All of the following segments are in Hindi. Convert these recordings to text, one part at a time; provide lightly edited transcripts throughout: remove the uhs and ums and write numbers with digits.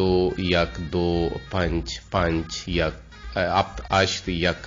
2 1 2 5 5 1 8 1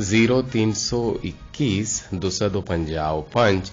0321 255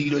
0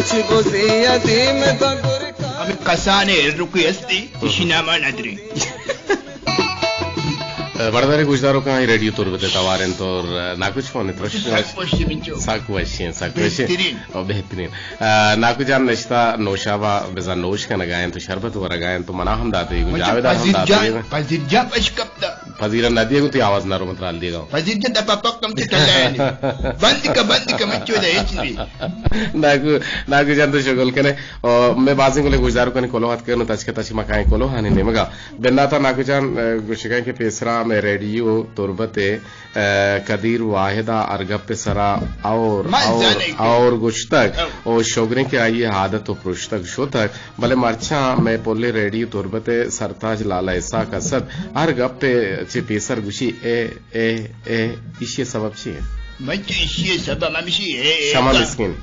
कुछ गोसियती में तो हमें कसाने रुकी हस्ती इशिनामा नदरी बड़दारी गुजदारों का रेडियो तुर्बते तवारें तो ना कुछ फोन तो साकुवशियन और बेहतरीन ना कुछ जान नश्ता नौशाबा बेजा नौश का नगायन तो शरबत वर गायन तो मना हम दाते हैं जावेदार हम दाते हैं फजीरजा पशकप्ता फजीरा नदिया को तो आवाज ना रोमत राल दिएगा फजीरजा दपा पक्कम ते चलाएं बंद का मच्चो दे इचनी ना कुछ जान तो शगल करे और मैं बाजिंग को ले गुजदारों का निकोलो हाथ करने तच के तच मकाएं कोलो हानि नेमगा बेन्ना था ना कुछ जान गुशिकाएं के पेसरा में रेडियो तुर्बते कदीर वाहिदा अरगप सरा और गुश्तक और शोगरे के आइए आदत और पुरुषतक शोतक भले मरछा मैं पोले रेडियो तुर्बते सरताज लाला ऐसा कसद अरगप चे पेसर गुशी ए इसी सबब छी मच इसी सबब ममिशी शमा मिस्किन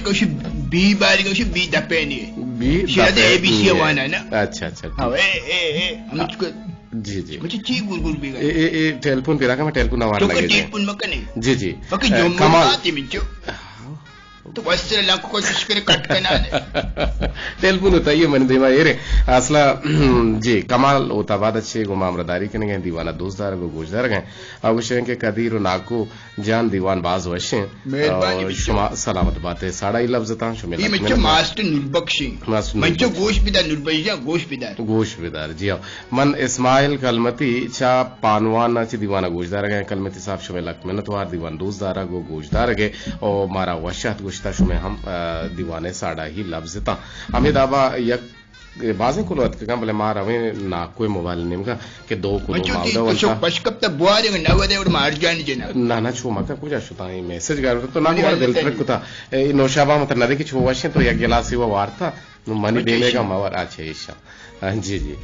कुछ बी बारी कुछ बी दपेनी बी शायद एबीसी वाला ना अच्छा हां मुझको जी जी मुझे ची गुलगुल भी ए टेलीफोन पे रखा मैं टेलीफोन आवाज लगे टेलीफोन में कने जी जी कमाल मिंचो तो वस्त्र लाख को कोशिश करे कट करना टेलीफोन होता है मन देवा ये रे असला जी कमाल होता बाद अच्छे गो मामरदारी के गए दीवाना दोस्तदार को गुजदार गए अब विषय के कदीर नाकू जान दीवान बाज वशे और शुमा सलामत बात है साड़ा ही लफ्ज था शुमे ये मास्टर नुरबख्शी मंचो गोश बिदार जी मन इस्माइल कलमती चा पानवाना ची दीवाना गुजदार गए कलमती साहब शुमे लक मेहनतवार दीवान दोस्तदार को गुजदार गए और मारा वशात में हम दीवाने साड़ा ही लफ्ज था हमें दावा यक बाजें को लौट के बोले मार हमें ना कोई मोबाइल नेम का के दो को मालदा वाला पशकप त बुआरे नवदे और मार जानी जना ना छो मका कुछ आशुता है मैसेज कर तो ना को दिल ट्रक था नौशाबा मत नदी की छो वशे तो एक गिलास हुआ वार्ता मनी देने का मवर अच्छे ईशा जी जी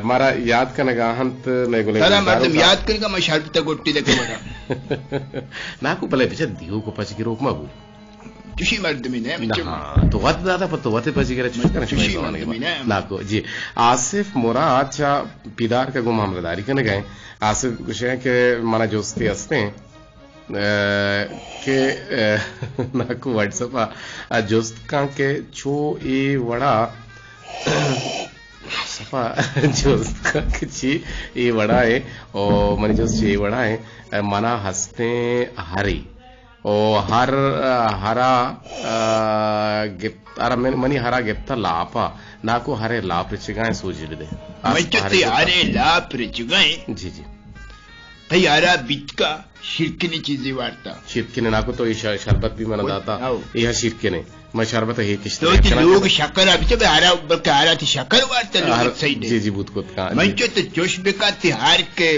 मारा याद का नगाहंत मैं गोले तारा मतलब याद करके मैं शर्त तक गोट्टी देके बड़ा ना को भले पीछे दियो को पछ की रोक मगू तुशी मर्द में ने हां तो वत दादा पर तो वते पछ की चुका ना ना को जी आसिफ मुराद चा पिदार का गुम हमदारी करने गए आसिफ कुछ है कि माना जोस्ती हस्ते के नाकू व्हाट्सएप जोस्त का के छो ए वड़ा सफा जोस्त का किसी ये वड़ा है और मनी जोस्त ये वड़ा है मना हंसते हरी और हरा गिफ्ट मनी हरा गिफ्ट लापा नाको हरे लाप रिचिगाएं सूझ दे हरे लाप रिचिगाएं जी जी भाई यारा बीच का शिरकिनी चीजें वार्ता शिरकिने नाको तो ये शरबत भी मना दाता यह शिरकिने मैं शरबत है किस तो लोग शक्कर अभी तो हारा बल्कि हारा थी शक्कर वार्ता लोग सही जी जी बुत को मैं तो जोश बेका तिहार के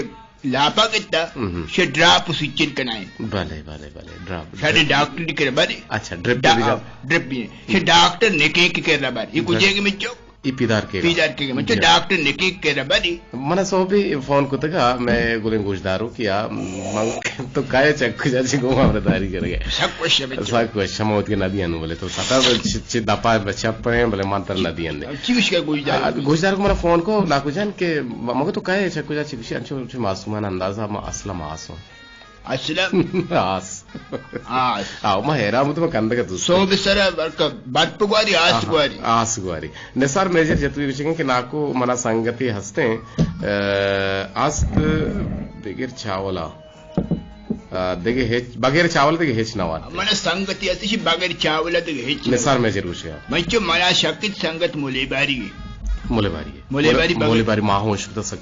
लापा कितना शे ड्राप सिंचन कनाए भले भले भले ड्राप सारे डॉक्टर ने करे बारी अच्छा ड्रिप भी शे डॉक्टर ने के कर रहा बारी ये कुछ में चो पीदार के मतलब डॉक्टर ने की कह रहा बड़ी मन सो भी फोन को तका मैं गुलिन गुजदारू किया मंग तो काय चक्कू जाची गो हमदारी कर गए सब कुछ समोत के नदी अनु बोले तो सता छि दपा बच्चा पे बोले मंत्र नदी अंदे चीज का गुजदार को मेरा फोन को ना को जान के मगे तो काय चक्कू जाची किसी अंचो मासूमान अंदाजा असला मासो असलम आस आओ महेरा मुझे कंद का सो बिसरा बटपुगारी आसगुवारी निसार मेजर जतवी विषय कि नाको मना संगति हस्ते आस्त बगैर चावला देगे हेच बगैर चावल देगे हेच नवार मना संगति अतिशी बगैर चावला देगे हेच निसार मेजर विषय मंचो मना शक्ति संगत मुलेबारी मुलेबारी माहोश तो सक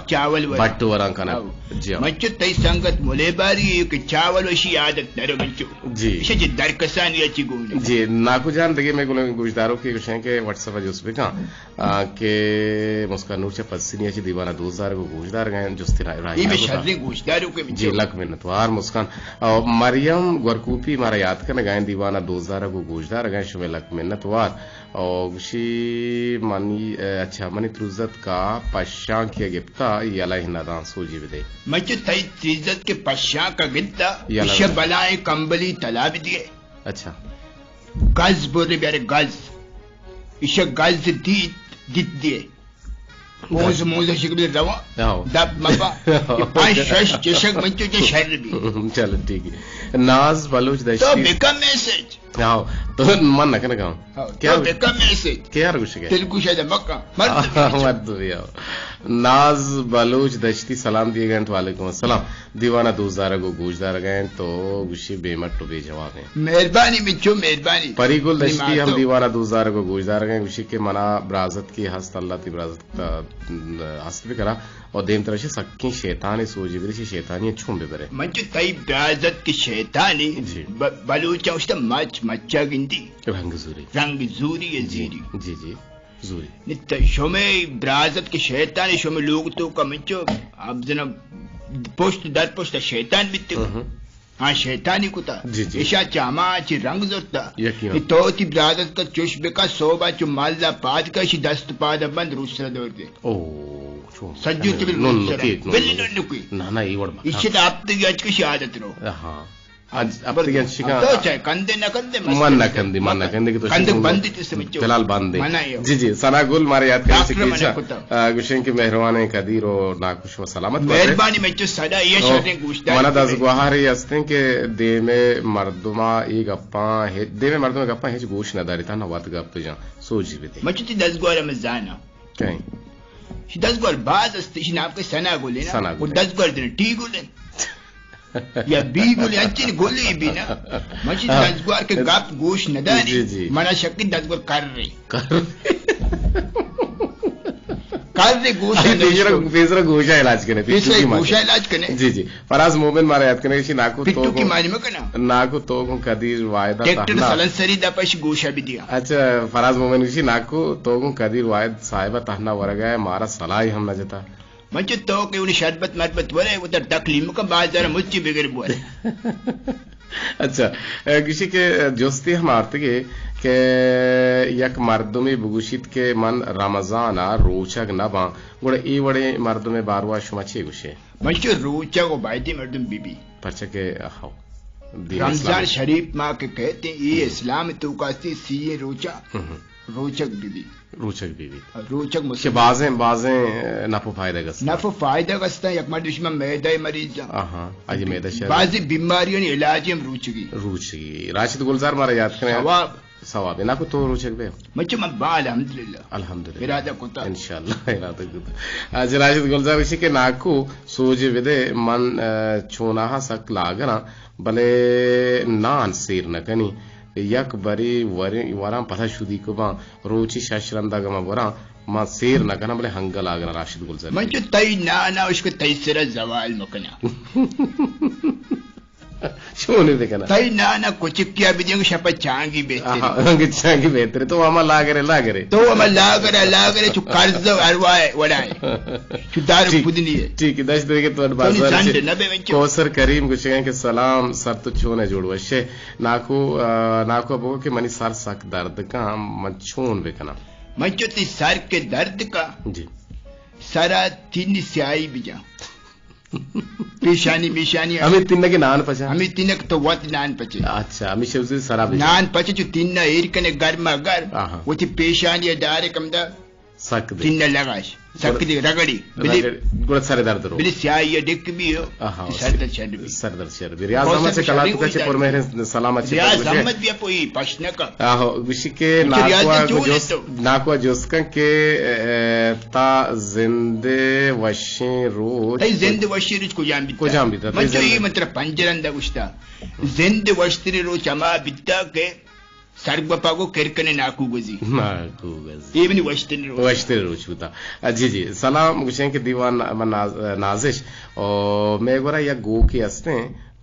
चावल बट्टू वरांकना जी मंचो तई संगत मुलेबारी एक चावल वशी आदत नरो मंचो जी इसे जे दरकसान याची गोल जी नाकु जान देगे मैं गुजदारों के विषय के व्हाट्सएप जो उसपे का के मुस्का नूर से पस्सिनी याची दीवाना 2000 को गुजदार गए जुस्ती राही ये शर्री गुजदारों के जी लक मिन्नतवार मुस्कान और मरियम गरकूपी मारा याद करने गए दीवाना 2000 को गुजदार गए शुमे लक मिन्नतवार और गुशी मानी अच्छा मनी त्रुजत का पश्चा के गिफ्ता याला हिंदादान सोजी विदे मच तई त्रुजत के पश्चा का गिफ्ता इसे बलाए कंबली तलाब दिए अच्छा गज बोले बेरे गज इसे गज दिए मोज शिकबे रवा दब मपा पांच शश चशक मंचो जे शर भी चलो ठीक है नाज बलूच दशती तो बिकम मैसेज आओ तो मन न कने क्या बेका मैसेज क्या रुश के तेलुगु शायद मक्का मत आओ नाज बलूच दश्ती सलाम दिए गए वालेकुम अस्सलाम दीवाना दूसदारा को गूजदार गए तो गुशी बेमट तो बेजवाब है मेहरबानी मिचो मेहरबानी परिकुल दश्ती हम दीवाना दूसदारा को गूजदार गए गुशी के मना ब्राजत की हस्त अल्लाह ती ब्राजत हस्त भी करा और देम तरह से सक्की शैतान सोजी विदेशी शैतानी छुम बेबरे मंच तई ब्राजत की शैतानी बलूचा उस्ता मच्चा गिंदी रंग जूरी है जीरी जी जी जूरी नित शोमे ब्राजत की शैतान शोमे लोग तो का मंचो अब जना पोस्ट दर पोस्ट शैतान बित्ते हाँ शैतानी कुता ऐसा चामा ची रंग जोता तो ती ब्राजत का चुशबे का सोबा चु मालदा पाद का शी दस्त पाद बंद रूसरा दौड़ दे सज्जू तिबिल बिल्ली नुकी ना ना ये वर्ड इसे तो आप तो आज की आदत रो हाँ आज अब तो यार शिका तो चाहे कंधे न कंधे मन न कंधे की तो कंधे बंदी तो समझो फिलहाल बंदे जी जी सनागुल मारे याद करें शिकीचा गुशें की मेहरबानी कदीर और नाकुश व सलामत मेहरबानी में जो सदा ये शर्तें गुश्ता मना दस गुहारे हस्ते के दे में मर्दुमा एक अप्पा है दे में मर्दुमा एक अप्पा है जो गोश न दारी था न वात गप तो जा सोच भी थे मचती 10 गुहारे में जाना कहीं 10 गुहार बाज अस्ते नाम के सनागुल है ना वो 10 गुहार देने टी गुल या बी गोली अच्छी गोली भी ना मची 10 गुहार के गप गोश न दारी मना शक्ति 10 गुहार कर रहे गोशा गोशा इलाज करने जी जी फराज मोमिन मारे याद करने की नाकू तो की मानी में करना नाकू तो कदीर वायदा ट्रैक्टर सलंसरी दपश गोशा भी दिया अच्छा फराज मोमिन की नाकू तो कदीर वायद साहिबा तहना वर गया मारा सलाह हम न जता मंच तो के उन्हें शरबत मरबत वरे उधर तकलीम का बाजार मुच्ची बिगड़ बोले अच्छा किसी के जोस्ती हम आरते के यक मर्दुमे बुगुशित के मन रमजाना रोचक न बा गुड़े ई वड़े मर्दुमे बारवा शुमाची गुशे मंच रोचक को बायती मर्दुम बीबी परचा के हाउ रमजान शरीफ माँ के कहते हैं ये इस्लाम तो कास्ती सीए रोचक बीबी रोचक मुझसे बाजें नफो फायदा गस्ता यकमर दुश्मन मैदा मरीज आज मैदा बाजी बीमारियों ने इलाज हम रूचगी राशिद गुलजार मारा याद करें सवाब ना को तो रोचक बे मच्चो मैं अल्हम्दुलिल्लाह इरादा कोता इंशाल्लाह इरादा कोता आज राशिद गुलजार इसी के नाकू सोजे विदे मन छोना सक लागना भले नान सिर न कनी यक बरी वरा पता शुदी को बा रोची शास्त्रंदा गमा वरा मा सेर न कना बले हंगल आगना राशिद गुलजार मैं जो तई ना उसको तई सिरा जवाल मकना शोने देखना तई ना कुछ किया भी देंगे शपा चांगी बेहतर तो हमा लागरे तो हमा लागरे जो कर्ज अरवाए वडाए जो दारू खुदनी है ठीक है 10 तरीके तो बाजार कोसर करीम कुछ के सलाम सर तो छोने जोड़वशे नाको बो के मनी सर सक दर्द का मछोन बेकना मचो ती सर के दर्द का जी सारा तीन स्याही बिजा पेशानी हमें तीन के नान पचा हमें तीन तो वत नान पचे अच्छा हमें शब्द सारा नान पचे जो तीन एर कने गर्मा गर वो थी पेशानी डारे कमदा सक तीन लगाश सक दी रगड़ी बिली गुड़ सारे दर्द रो बिली स्याही डिक भी हो सरदर शर भी रियाज अहमद से कला तो कचे पर मेरे सलामत से रियाज अहमद भी कोई प्रश्न का आहो विशी के नाकवा जोस्का के ता जिंदे वशे रो तई जिंदे वशे रुच को जाम बिता मतलब ये मतलब पंजरंदा गुस्ता जिंदे वशे रो चमा बिता के सरगपा को करकने नाकू गजी ये भी वश्ते रोचुता जी जी सलाम गुशें के दीवान नाजिश और मैं गोरा या गो के अस्ते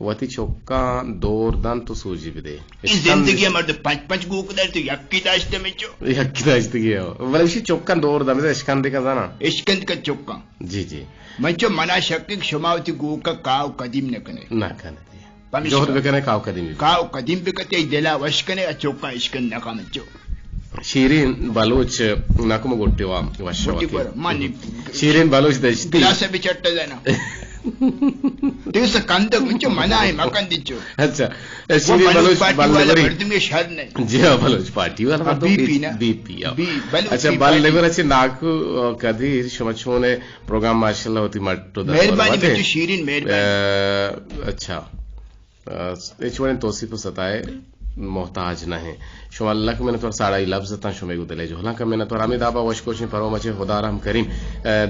वती चौका दौर दान तो सोजी भी दे जिंदगी मर्द पंच गो कदर तो यक्की दाश्ते में जो यक्की दाश्ते गया मतलब इसी चौका दौर दान में इश्कंद का जाना इश्कंद का चौका जी जी मैं जो मना शक्की क्षमावती गो का काव कदीम न कने जोहर बेकने काव कदीम बेकते दिला वशकने अचोका इश्कन नकामचो शीरीन बलोच नाकुम गोट्टेवा मानी शीरीन बलोच दश्ती ग्लास भी चट्टा जाना दिवस कंद मुझे मना है मकान दिचो अच्छा शीरीन बलोच बल्लेवरी तुम्हें शर नहीं जी हां बलोच पार्टी वाला बीपी अच्छा बल्लेवर अच्छे नाकू कदीर शमछोने प्रोग्राम माशाल्लाह होती मट्टो मेहरबानी में शीरीन मेहरबानी अच्छा इचवने तोसीफ सताए मोहताज नहीं शुमा लक में तो साड़ा लफ्ज ता शुमे गुदले जो हला में तो अमित आबा वश कोशिश परो मचे खुदारम करीम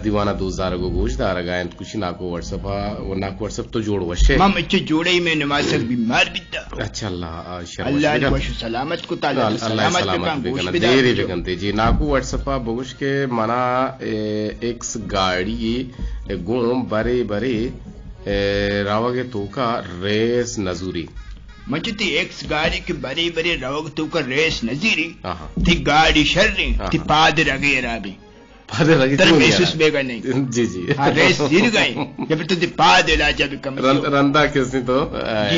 दीवाना 2000 गो गोश दार गायन कुछ ना को व्हाट्सएप तो जोड़ वशे मम इच्चे जोड़े ही में नमाज बीमार बिता अच्छा अल्लाह वश सलामत को ताला सलामत पे देरी बेगंते जी ना को व्हाट्सएप बुगुश के मना एक्स गाड़ी गुम बरे बरे रावगे तो का रेस नजूरी मंचती एक्स गाड़ी के बड़े बड़े रोग तो का रेस नजीरी थी गाड़ी शर्री थी पाद रगे राबी पाद रगे तर महसूस बेगा नहीं जी जी हाँ रेस जीर गए जब तो थी पाद इलाजा भी कम रंदा किसने तो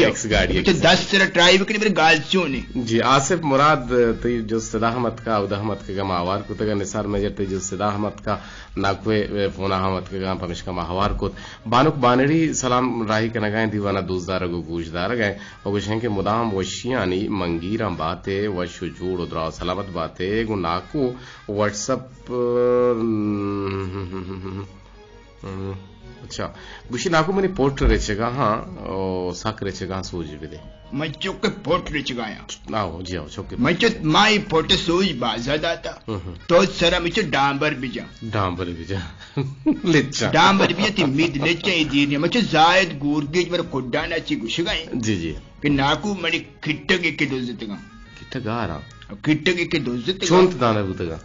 एक्स गाड़ी तो 10 तरह ड्राइव के लिए गाल क्यों नहीं जी आसिफ मुराद तो जो सदा अहमद का उदा अहमद के गम आवार को तक निसार मेजर तो जो सदा अहमद का नाकुए फोन अहमद के गम पमिश का माहवार को बानुक बानड़ी सलाम राही के नगाए दीवाना 2000 गो गूजदार गए और कुछ हैं कि मुदाम वशियानी मंगीरा बातें वश जोड़ उदराव सलामत बातें गु नाकू व्हाट्सएप अच्छा गुशी नाकू मैंने पोर्ट रेचेगा हाँ और साक रेचेगा सूज भी दे मैं चौके पोर्ट रेचेगा आओ जी आओ चौके मैं चो माई पोर्ट सूज बाजा दाता तो सरा मैं चो डांबर बिजा लिच्चा डांबर बिजा ती मीद लिच्चा इधर मैं चो जायद गुर्गेज मेरे कोड्डा ना ची गुशी गए जी जी कि नाकू मनी किट्टगे के दोज़तेगा किट्टगारा किट्टगे के दोज़तेगा चोंत दाना बुतेगा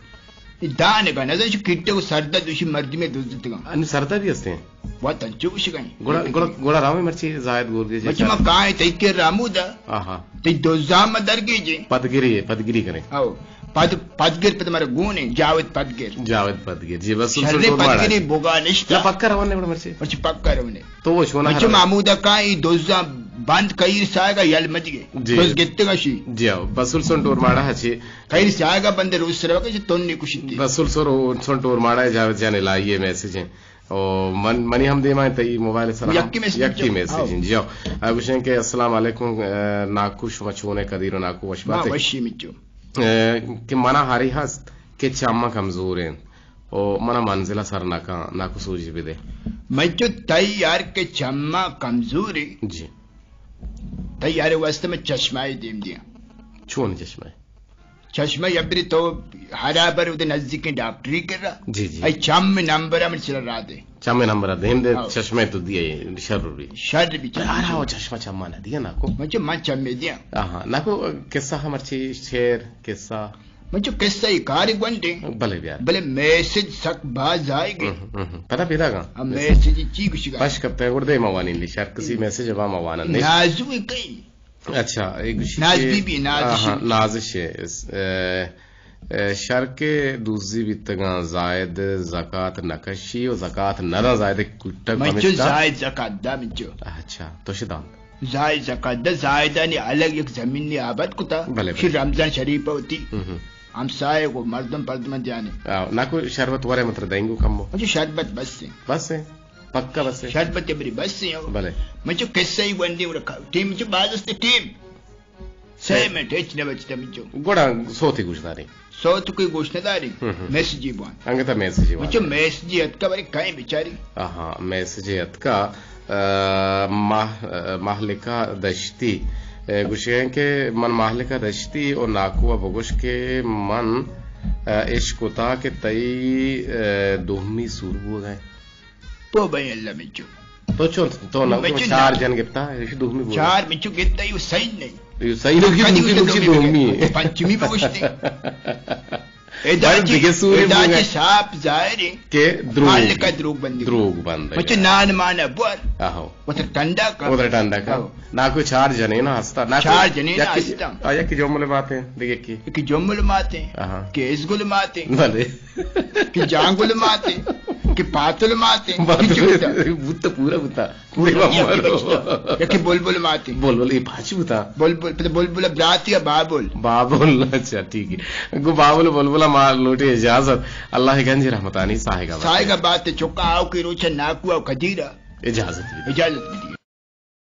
दाने का नजर किट्टे को सरदा दुशी मर्दी में दोज़तेगा अन्य सरदा भी हस्ते हैं बहुत अंचो गुशी गए गोड़ा रामे मर्ची जायद गुर्गेज मची मा काहे तई के रामुदा आहा तई दोज़ा में दरगे जे पदगिरी करें आओ पदगिर पे तुम्हारे गुण है जावेद पदगिर जी बस शर्रे पदगिरी बोगा निष्ठा पक्का रवने बड़ा मर्ची पक्का रवने तो वो शोना मची मामूदा काहे दोज़ा बंद कई सायगा यल मजगे बस गित्तेगा शी जी आओ बसुल सोंटोर माड़ा हची कई सायगा बंदे रोज सरवा के तोन्नी कुशिती बसुल सोंटोर माड़ा जावे जाने लाइए मैसेज है और मनी हम दे माए तई मोबाइल सलाम यक्की मैसेज जी आओ अबुशन के अस्सलाम वालेकुम नाकुश मचोने कदीरो नाकु वशबाते वशी मिचो कि मना हारी हस्त के चामा कमजोर हैं और मना मंजिला सर नाकु सूझ भी दे मचो तैयार के चम्मा कमजोरी जी तैयार वास्ते में चश्माई देम दिया छोन चश्मा यबरी तो हराबर उधर नजदीक डॉक्टरी कर रहा जी जी आई चाम में नंबर में चल रहा दे चाम में नंबर दे हम दे चश्मे तो दिए शर भी आ वो चश्मा चम्मा ना दिया नाको मुझे मन चम्मे दिया हां नाको किस्सा हमारे शेर किस्सा मुझे किस्सा ही कारी गंडे भले मैसेज सक बाज आएगी पता पिता का अब मैसेज ची कुछ का बस कब तक दे मवानी ली शर किसी मैसेज अब मवाना नहीं नाजू कहीं अच्छा एक नाज बीबी नाजिश शर के दूसरी बितगा जायद ज़कात नकशी और ज़कात नरा जायद कुट्टा मचो जायद ज़कात दा मचो अच्छा तो शिदान जायद ज़कात दा जायदा ने अलग एक जमीन ने आबाद कुता फिर रमजान शरीफ होती हम साए को मर्दम पर्दम जाने ना कोई शरबत वरे मतलब देंगे कम मुझे शरबत बस से पक्का बस शरबत बरी बस से भले मुझे कैसे ही बंदी रखा टीम मुझे बाजस्ते टीम सही में टेच ने बचता मुझे गोड़ा सोती गुशदारी सोत कोई गुशदारी मैसेज ही बोन अंगता मैसेज ही मुझे मैसेज ही अतका बरी काहे बेचारी हां मैसेज ही अतका माहलिका दश्ती गुशें के मन माहलिका दश्ती और नाकुआ बगुश के मन इश्कुता के तई दोहमी सूरबू गए तो भाई अल्लाह मिचू तो चल तो ना चार जन गिफ्ता है दोहमी बोल चार मिचू गिफ्ता ये सही नहीं ये सही नहीं दोहमी पंचमी पूछते दिगे सूर्य दाचे साप जायरे के द्रोग का द्रोग बंद मुझे नान माना बोल आहो उधर टंडा का ना कोई चार जने ना हंसता ना चार जने ना हंसता आया कि जोमल बातें दिगे कि जोमल बातें केस गुल बातें भले कि जांगुल बातें कि पातुल माते बुत्ता पूरा बुत्ता कि बुलबुल माते बुलबुल ये भाषी बुत्ता बुलबुल ब्राती बाबुल अच्छा ठीक है गो बाबुल बुलबुला मार लोटे इजाजत अल्लाह गंज रहमतानी साहेगा बात चौका आओ की रोचा नाकू आओ खदीरा इजाजत